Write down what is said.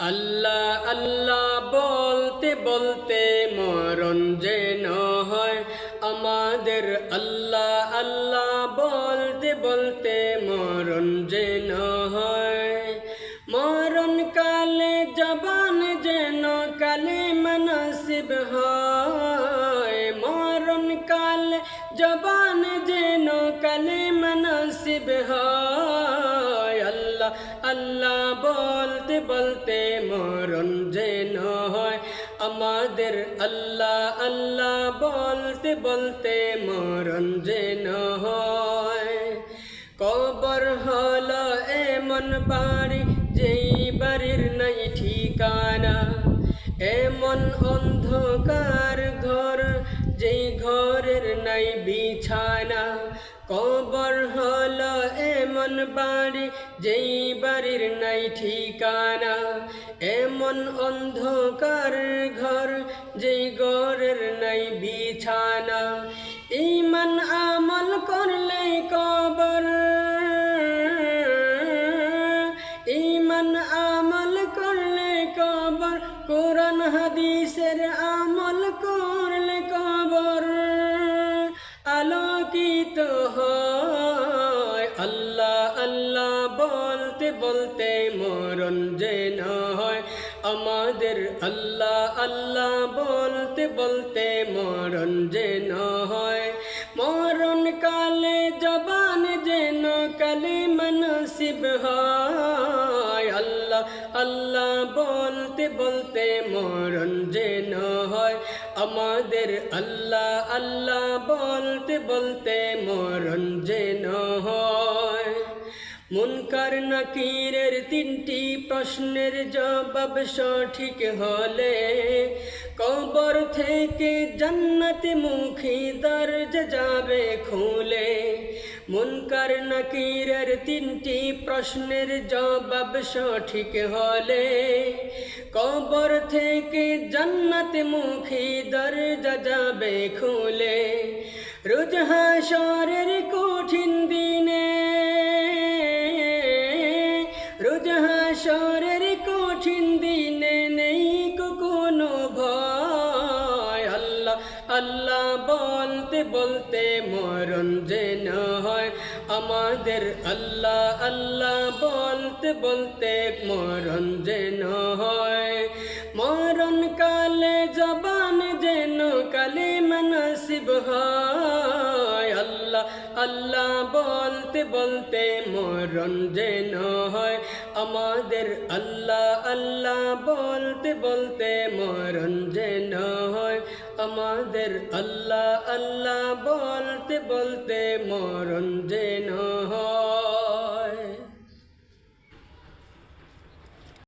আল্লাহ আল্লাহ বলতে বলতে মরণ যেন হয় আমাদের। আল্লাহ আল্লাহ বলতে বলতে মরণ যেন হয়। মরণ কালে জবান যেন কালিমা নসিব হয়। মরণ কালে জবান যেন কালিমা নসিব হয়। আল্লাহ আল্লাহ বলতে বলতে মরণ যেন হয় আমাদের। আল্লাহ আল্লাহ বলতে বলতে মরণ যেন হয়। কবর হলো এমন বাড়ি যেই বাড়ির নাই ঠিকানা, এমন অন্ধকার ঘর যেই ঘরের নাই বিছানা। কবর হলো এমন বাড়ি যেই বাড়ির নাই ঠিকানা, এমন অন্ধকার ঘর যেই ঘরের নাই বিছানা। ঈমান আমল করলে কবর, ঈমান আমল করলে কবর, কোরআন হাদিসের আমল করলে কবর আলোকিত হয়। আল্লাহ আল্লাহ বলতে বলতে মরণ যেন হয় আমাদের। আল্লাহ আল্লাহ বলতে বলতে মরণ যেন হয়। মরণ কালে জবান যেন কালিমা নসিব হয়। আল্লাহ আল্লাহ বলতে বলতে মরণ যেন হয় আমাদের। আল্লাহ আল্লাহ বলতে বলতে মরণ যেন হয়। মুনকার নাকিরের তিনটি প্রশ্নের জবাব সঠিক হলে কবর থেকে জান্নাতে মুখী দরজা যাবে খুলে। মুনকার নাকিরের তিনটি প্রশ্নের জবাব সঠিক হলে কবর থেকে জান্নাতে মুখী দরজা যাবে খুলে। রোজ হাশরের কঠিন দিনে, রোজ হাশরের কঠিন দিনে নেই কোনো ভয়। আল্লাহ আল্লাহ বলতে বলতে মরণ যেন হয় আমাদের। আল্লাহ আল্লাহ বলতে বলতে মরণ যেন হয়। মরণ কালে জবান যেন কালিমা নসিব হয়। আল্লাহ আল্লাহ বলতে বলতে মরণ যেন হয় আমাদের। আল্লাহ আল্লাহ বলতে বলতে মরণ যেন হয় আমাদের। আল্লাহ আল্লাহ বলতে বলতে মরণ যেন হয়।